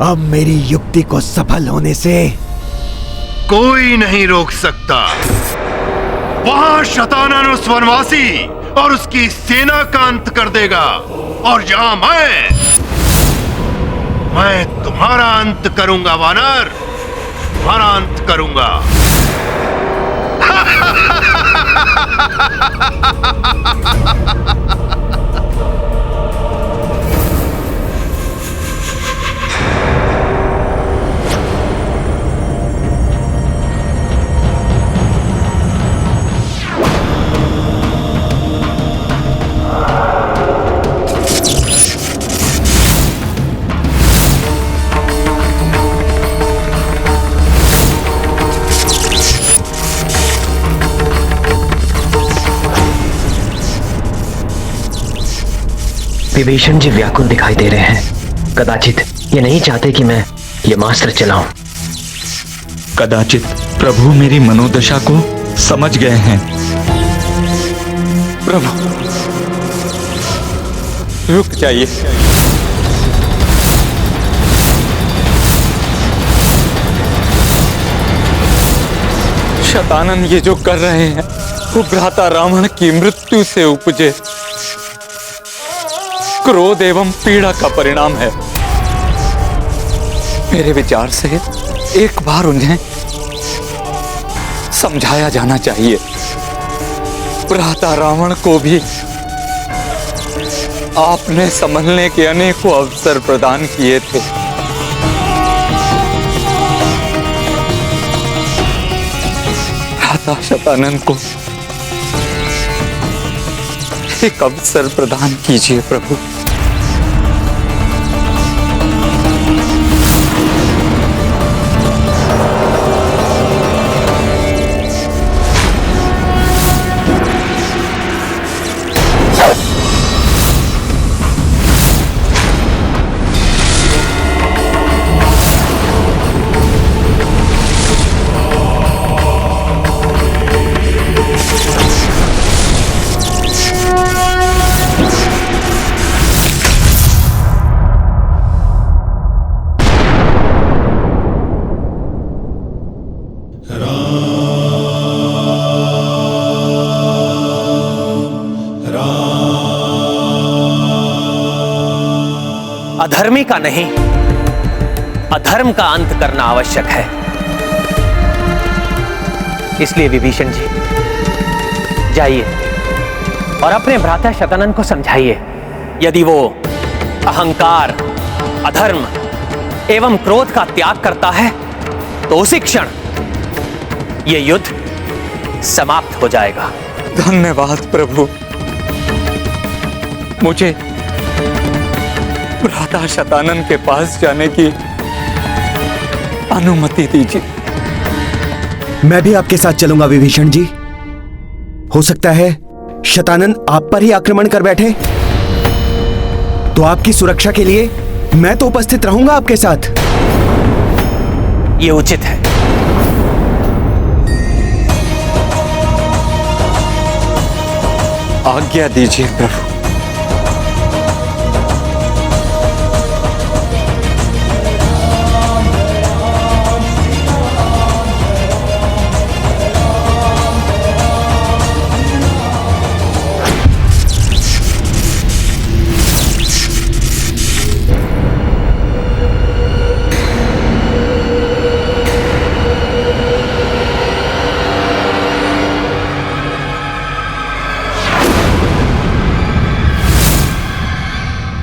अब मेरी युक्ति को सफल होने से कोई नहीं रोक सकता। वहां शतानन उस वनवासी और उसकी सेना का अंत कर देगा, और यहां मैं तुम्हारा अंत करूंगा वानर, तुम्हारा अंत करूंगा। विभीषण जी व्याकुल दिखाई दे रहे हैं। कदाचित ये नहीं चाहते कि मैं ये मास्त्र चलाऊं। कदाचित प्रभु मेरी मनोदशा को समझ गए हैं। प्रभु रुक जाइए। शतानन ये जो कर रहे हैं वो भ्राता रावण की मृत्यु से उपजे क्रोध एवं पीड़ा का परिणाम है। मेरे विचार से एक बार उन्हें समझाया जाना चाहिए। भ्राता रावण को भी आपने संभलने के अनेकों अवसर प्रदान किए थे। भ्राता शतानन को एक अवसर प्रदान कीजिए प्रभु। अधर्मी का नहीं, अधर्म का अंत करना आवश्यक है। इसलिए विभीषण जी जाइए और अपने भ्राता शतानन को समझाइए। यदि वो अहंकार, अधर्म एवं क्रोध का त्याग करता है तो उसी क्षण ये युद्ध समाप्त हो जाएगा। धन्यवाद प्रभु। मुझे भ्राता शतानन के पास जाने की अनुमति दीजिए। मैं भी आपके साथ चलूंगा विभीषण जी। हो सकता है शतानन आप पर ही आक्रमण कर बैठे, तो आपकी सुरक्षा के लिए मैं तो उपस्थित रहूंगा आपके साथ। ये उचित है। आज्ञा दीजिए प्रभु।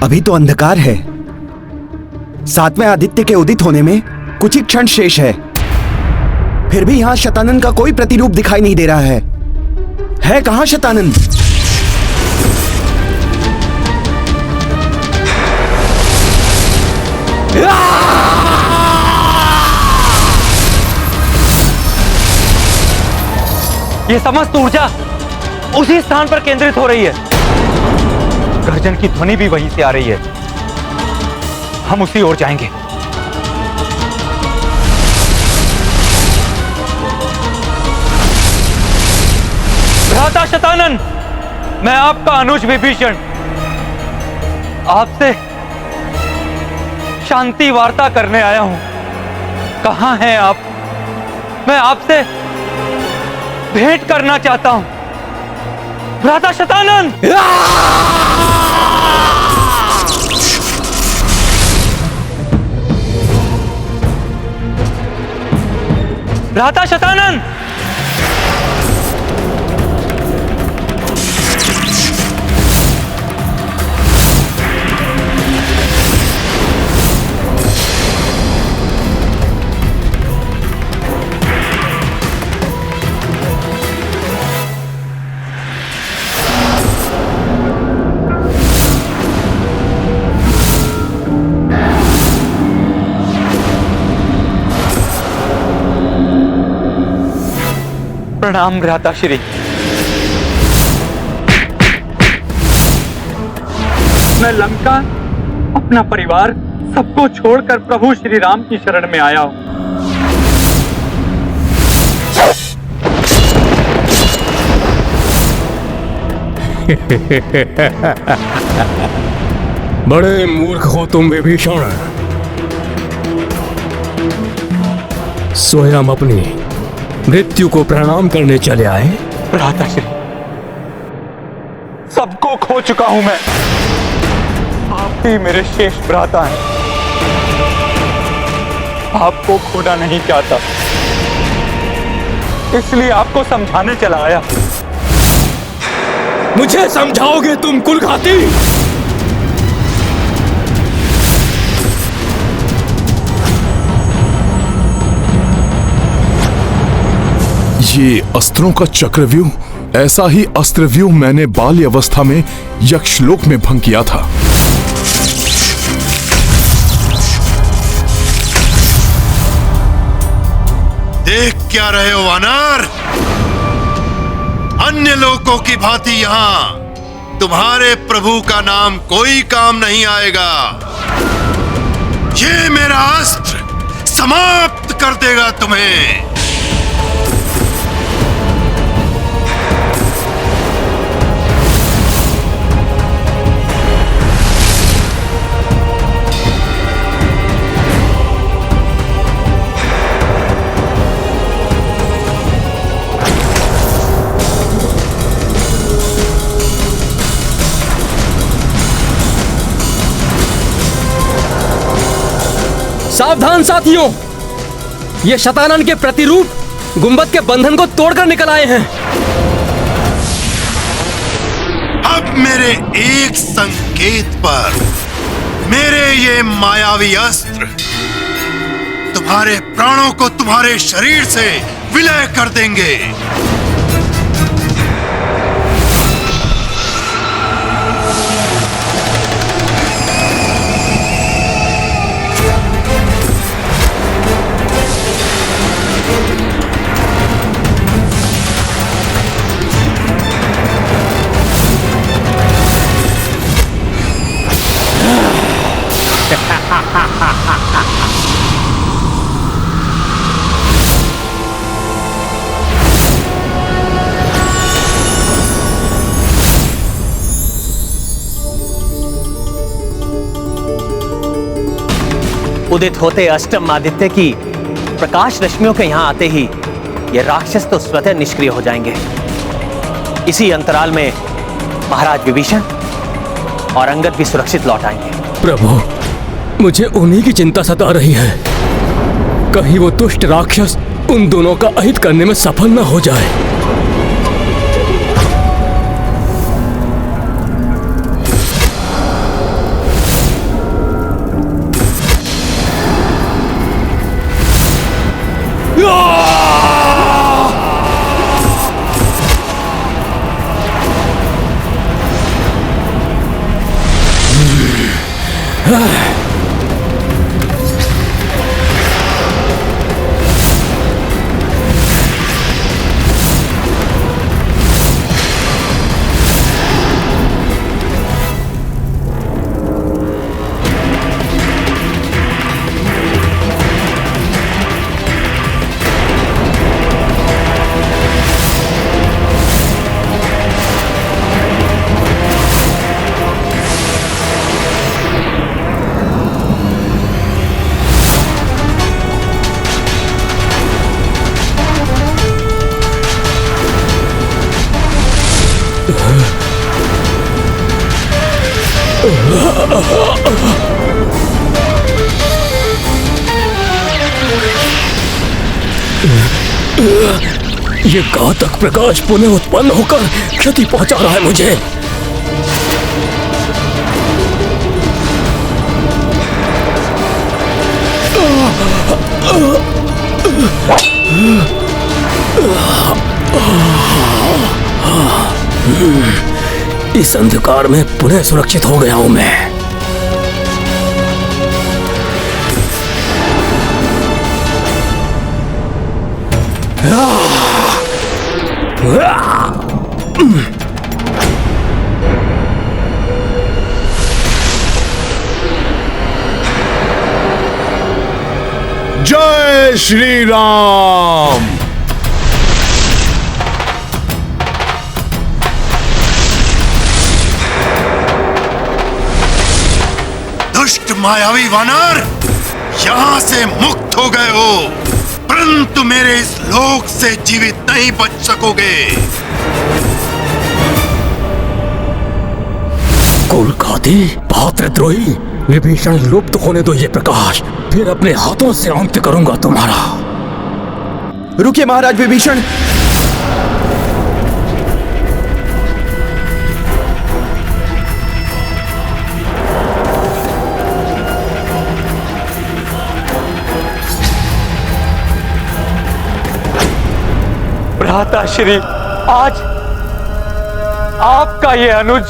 अभी तो अंधकार है। सातवें आदित्य के उदित होने में कुछ ही क्षण शेष है। फिर भी यहां शतानन का कोई प्रतिरूप दिखाई नहीं दे रहा है कहां शतानन? ये समस्त ऊर्जा उसी स्थान पर केंद्रित हो रही है। गर्जन की ध्वनि भी वहीं से आ रही है। हम उसी ओर जाएंगे। भ्राता शतानन, मैं आपका अनुज विभीषण आपसे शांति वार्ता करने आया हूं। कहां हैं आप? मैं आपसे भेंट करना चाहता हूं। भ्राता शतानन! भ्राता शतानन! प्रणाम भ्राताश्री। मैं लंका, अपना परिवार सबको छोड़कर प्रभु श्री राम की शरण में आया हूं। बड़े मूर्ख हो तुम विभीषण। स्वयं अपनी मृत्यु को प्रणाम करने चले आए। भ्राताश्री, सबको खो चुका हूं मैं। आप ही मेरे शेष भ्राता हैं। आपको खोना नहीं चाहता, इसलिए आपको समझाने चला आया। मुझे समझाओगे तुम कुलघाती? ये अस्त्रों का चक्रव्यूह, ऐसा ही अस्त्रव्यूह मैंने बाल्य अवस्था में यक्षलोक में भंग किया था। देख क्या रहे हो वानर? अन्य लोकों की भांति यहां तुम्हारे प्रभु का नाम कोई काम नहीं आएगा। ये मेरा अस्त्र समाप्त कर देगा तुम्हें। सावधान साथियों, ये शतानन के प्रतिरूप गुंबद के बंधन को तोड़कर निकल आए हैं। अब मेरे एक संकेत पर मेरे ये मायावी अस्त्र तुम्हारे प्राणों को तुम्हारे शरीर से विलय कर देंगे। उदित होते अष्टम आदित्य की प्रकाश रश्मियों के यहां आते ही ये राक्षस तो स्वतः निष्क्रिय हो जाएंगे। इसी अंतराल में महाराज विभीषण और अंगद भी सुरक्षित लौट आएंगे। प्रभु, मुझे उन्हीं की चिंता सता रही है। कहीं वो दुष्ट राक्षस उन दोनों का अहित करने में सफल न हो जाए। ये घातक प्रकाश पुनः उत्पन्न होकर क्षति पहुंचा रहा है मुझे। इस अंधकार में पुनः सुरक्षित हो गया हूं मैं। जय श्री राम। दुष्ट मायावी वानर, यहां से मुक्त हो गए हो, परंतु मेरे इस लोक से जीवित नहीं बच सकोगे। कुलघाती, भातृद्रोही, विभीषण, लुप्त होने दो ये प्रकाश, फिर अपने हाथों से अंत करूंगा तुम्हारा। रुकिए महाराज विभीषण। भ्राताश्री, आज आपका ये अनुज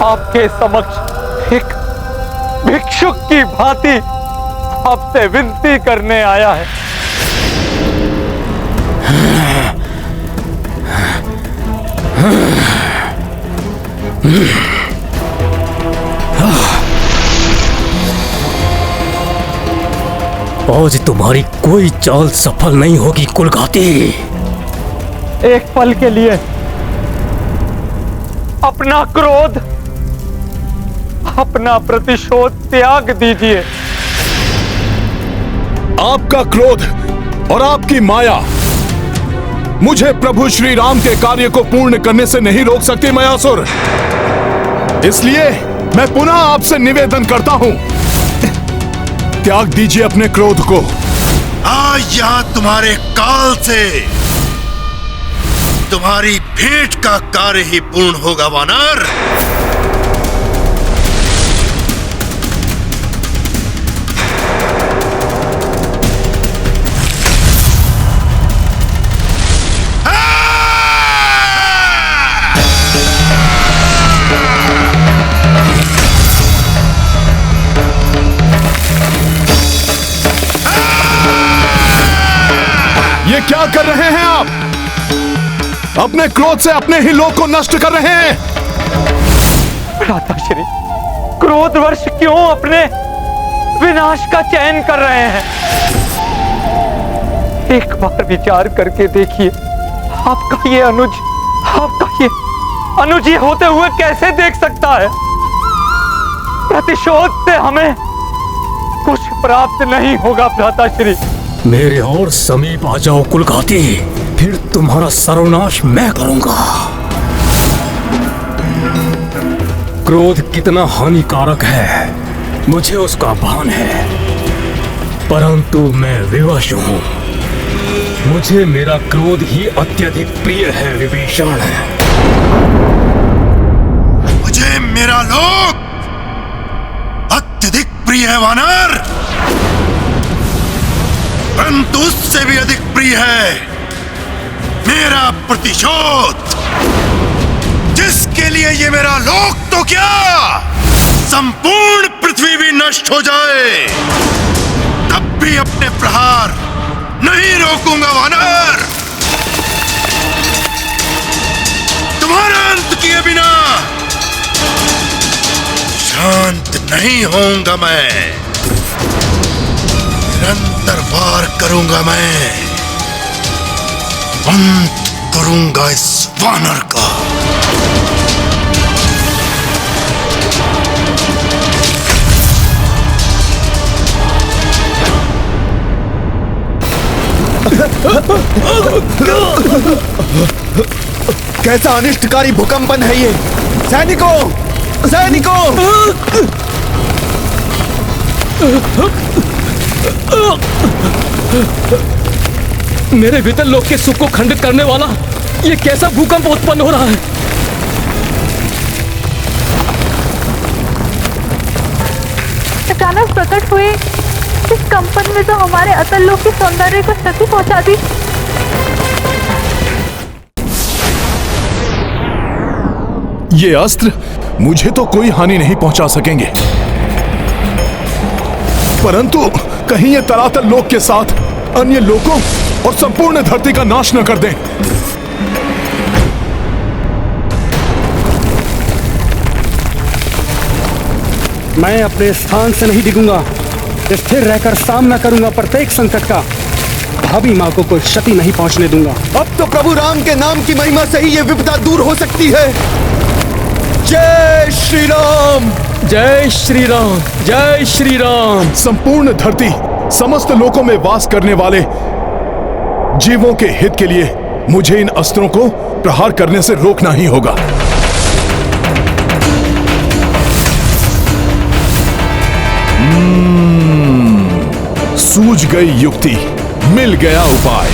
आपके समक्ष एक भिक्षुक की भांति आपसे विनती करने आया है। आज तुम्हारी कोई चाल सफल नहीं होगी कुलघाती। एक पल के लिए अपना क्रोध, अपना प्रतिशोध त्याग दीजिए। आपका क्रोध और आपकी माया मुझे प्रभु श्री राम के कार्य को पूर्ण करने से नहीं रोक सकती मयासुर। इसलिए मैं पुनः आपसे निवेदन करता हूं, त्याग दीजिए अपने क्रोध को। आज यहां तुम्हारे काल से तुम्हारी भेंट का कार्य ही पूर्ण होगा वानर। ये क्या कर रहे हैं आप? अपने क्रोध से अपने ही लोक को नष्ट कर रहे हैं। भ्राताश्री, क्रोधवश क्यों अपने विनाश का चयन कर रहे हैं? एक बार विचार करके देखिए, आपका ये अनुज ये होते हुए कैसे देख सकता है? प्रतिशोध से हमें कुछ प्राप्त नहीं होगा भ्राताश्री। मेरे और समीप आ जाओ कुलघाती, फिर तुम्हारा सर्वनाश मैं करूंगा। क्रोध कितना हानिकारक है मुझे उसका भान है, परंतु मैं विवश हूं। मुझे मेरा क्रोध ही अत्यधिक प्रिय है विभीषण। मुझे मेरा लोक अत्यधिक प्रिय है वानर, परंतु उससे भी अधिक प्रिय है मेरा प्रतिशोध, जिसके लिए ये मेरा लोक तो क्या, संपूर्ण पृथ्वी भी नष्ट हो जाए तब भी अपने प्रहार नहीं रोकूंगा वानर। तुम्हारा अंत किए बिना शांत नहीं होऊंगा मैं। निरंतर वार करूंगा मैं, अंत करूंगा इस वानर का। कैसा अनिष्टकारी भूकंपन है ये! सैनिकों, सैनिकों! मेरे भीतर लोक के सुख को खंडित करने वाला ये कैसा भूकंप उत्पन्न हो रहा है? अचानक प्रकट हुए इस कंपन में तो हमारे अतल लोक के सौंदर्य को क्षति पहुंचा दी। ये अस्त्र मुझे तो कोई हानि नहीं पहुंचा सकेंगे, परंतु कहीं ये तरातल लोक के साथ अन्य लोकों और संपूर्ण धरती का नाश न कर दें। मैं अपने स्थान से नहीं डिगूंगा, स्थिर रहकर सामना करूंगा प्रत्येक संकट का। भाभी माँ को कोई क्षति नहीं पहुंचने दूंगा। अब तो प्रभु राम के नाम की महिमा से ही ये विपदा दूर हो सकती है। जय श्री राम, जय श्री राम, जय श्री राम। संपूर्ण धरती, समस्त लोकों में वास करने वाले जीवों के हित के लिए मुझे इन अस्त्रों को प्रहार करने से रोकना ही होगा। सूझ गई युक्ति, मिल गया उपाय।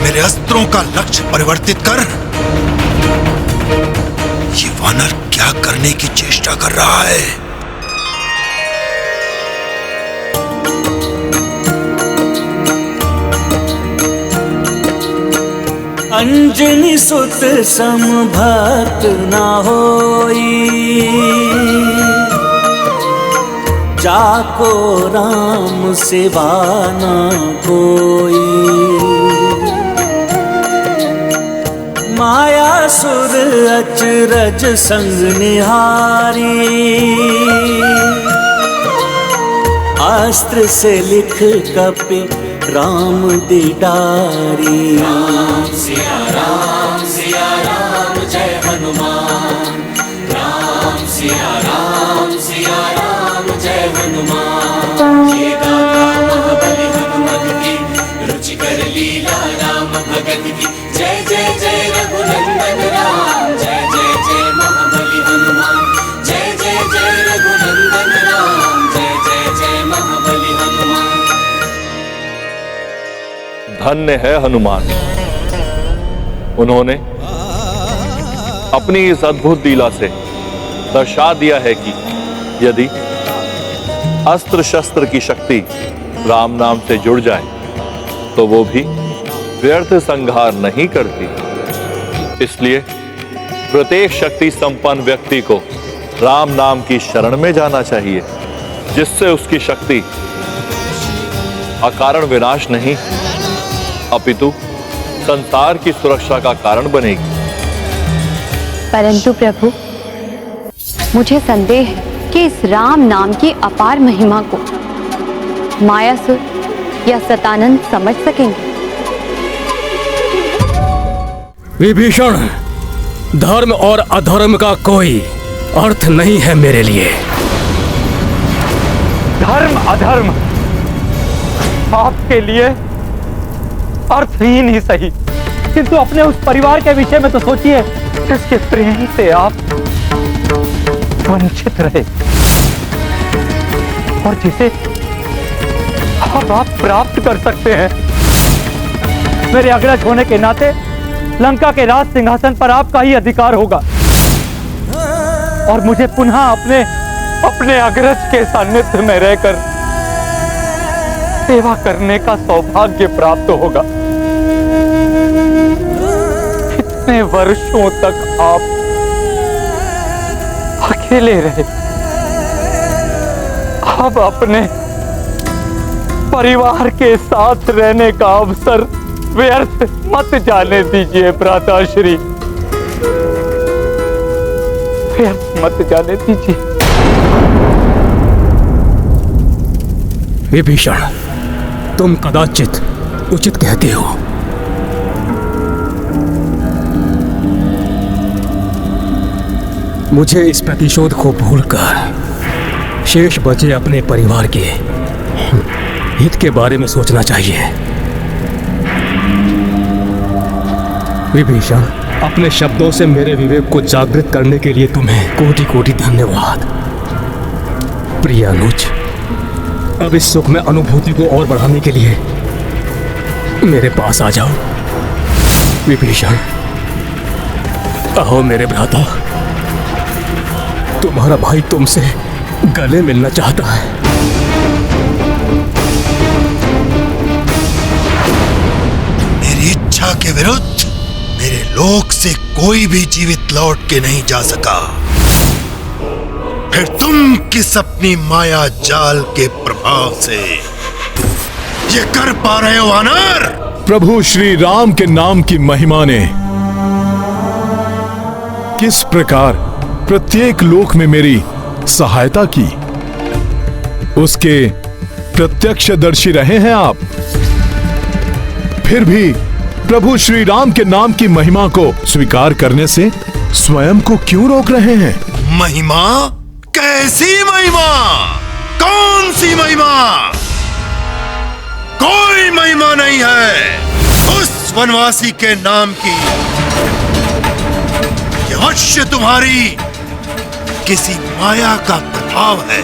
मेरे अस्त्रों का लक्ष्य परिवर्तित कर। ये वानर क्या करने की चेष्टा कर रहा है? अंजनी सुत सम भक्त ना होई, जाको राम सेवा ना कोई। माया सुर अचरज संग निहारी, अस्त्र से लिख कपि राम दिडारी। राम सिया राम जय हनुमान। राम सिया राम जय हनुमान। ये गाथा महाबली हनुमत की, रुचि कर लीला राम भगत की। जय जय जय रघुनंदन राम, जय जय जय महाबली हनुमान। जय जय जय रघुनंदन राम, जय जय जय महाबली हनुमान। धन्य है हनुमान, उन्होंने अपनी इस अद्भुत लीला से दर्शा दिया है कि यदि अस्त्र शस्त्र की शक्ति राम नाम से जुड़ जाए तो वो भी व्यर्थ संहार नहीं करती। इसलिए प्रत्येक शक्ति संपन्न व्यक्ति को राम नाम की शरण में जाना चाहिए, जिससे उसकी शक्ति अकारण विनाश नहीं अपितु संसार की सुरक्षा का कारण बनेगी। परंतु प्रभु, मुझे संदेह है कि इस राम नाम की अपार महिमा को मायासुर या सतानंद समझ सकेंगे। विभीषण, धर्म और अधर्म का कोई अर्थ नहीं है मेरे लिए। धर्म अधर्म आपके लिए अर्थहीन ही सही, किंतु अपने उस परिवार के विषय में तो सोचिए जिसके प्रेम से आप वंचित रहे और जिसे अब आप प्राप्त कर सकते हैं। मेरे अग्रज होने के नाते लंका के राज सिंहासन पर आपका ही अधिकार होगा और मुझे पुनः अपने अग्रज के सान्निध्य में रहकर सेवा करने का सौभाग्य प्राप्त होगा। इतने वर्षों तक आप अकेले रहे, अब अपने परिवार के साथ रहने का अवसर व्यर्थ मत जाने दीजिए भ्राताश्री, व्यर्थ मत जाने दीजिए। विभीषण, तुम कदाचित उचित कहते हो। मुझे इस प्रतिशोध को भूलकर शेष बचे अपने परिवार के हित के बारे में सोचना चाहिए। विभीषण, अपने शब्दों से मेरे विवेक को जागृत करने के लिए तुम्हें कोटि कोटि धन्यवाद। प्रिय अनुज, अब इस सुख में अनुभूति को और बढ़ाने के लिए मेरे पास आ जाओ। विभीषण, आओ मेरे भ्राता, तुम्हारा भाई तुमसे गले मिलना चाहता है। मेरी इच्छा के विरुद्ध मेरे लोक से कोई भी जीवित लौट के नहीं जा सका। फिर तुम किस अपनी माया जाल के प्रभाव से ये कर पा रहे हो वानर? प्रभु श्री राम के नाम की महिमा ने किस प्रकार प्रत्येक लोक में मेरी सहायता की, उसके प्रत्यक्षदर्शी रहे हैं आप। फिर भी प्रभु श्री राम के नाम की महिमा को स्वीकार करने से स्वयं को क्यों रोक रहे हैं? महिमा? कैसी महिमा? कौन सी महिमा? कोई महिमा नहीं है उस वनवासी के नाम की। यह अवश्य तुम्हारी किसी माया का प्रभाव है,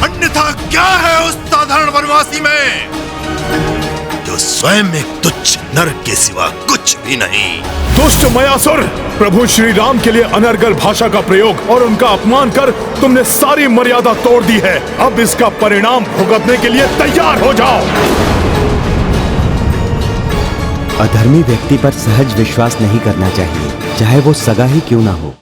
अन्यथा क्या है उस साधारण वनवासी में जो स्वयं एक तुच्छ नर के सिवा कुछ भी नहीं। दुष्ट मयासुर, प्रभु श्री राम के लिए अनर्गल भाषा का प्रयोग और उनका अपमान कर तुमने सारी मर्यादा तोड़ दी है। अब इसका परिणाम भुगतने के लिए तैयार हो जाओ। अधर्मी व्यक्ति पर सहज विश्वास नहीं करना चाहिए, चाहे वो सगा ही क्यों ना हो।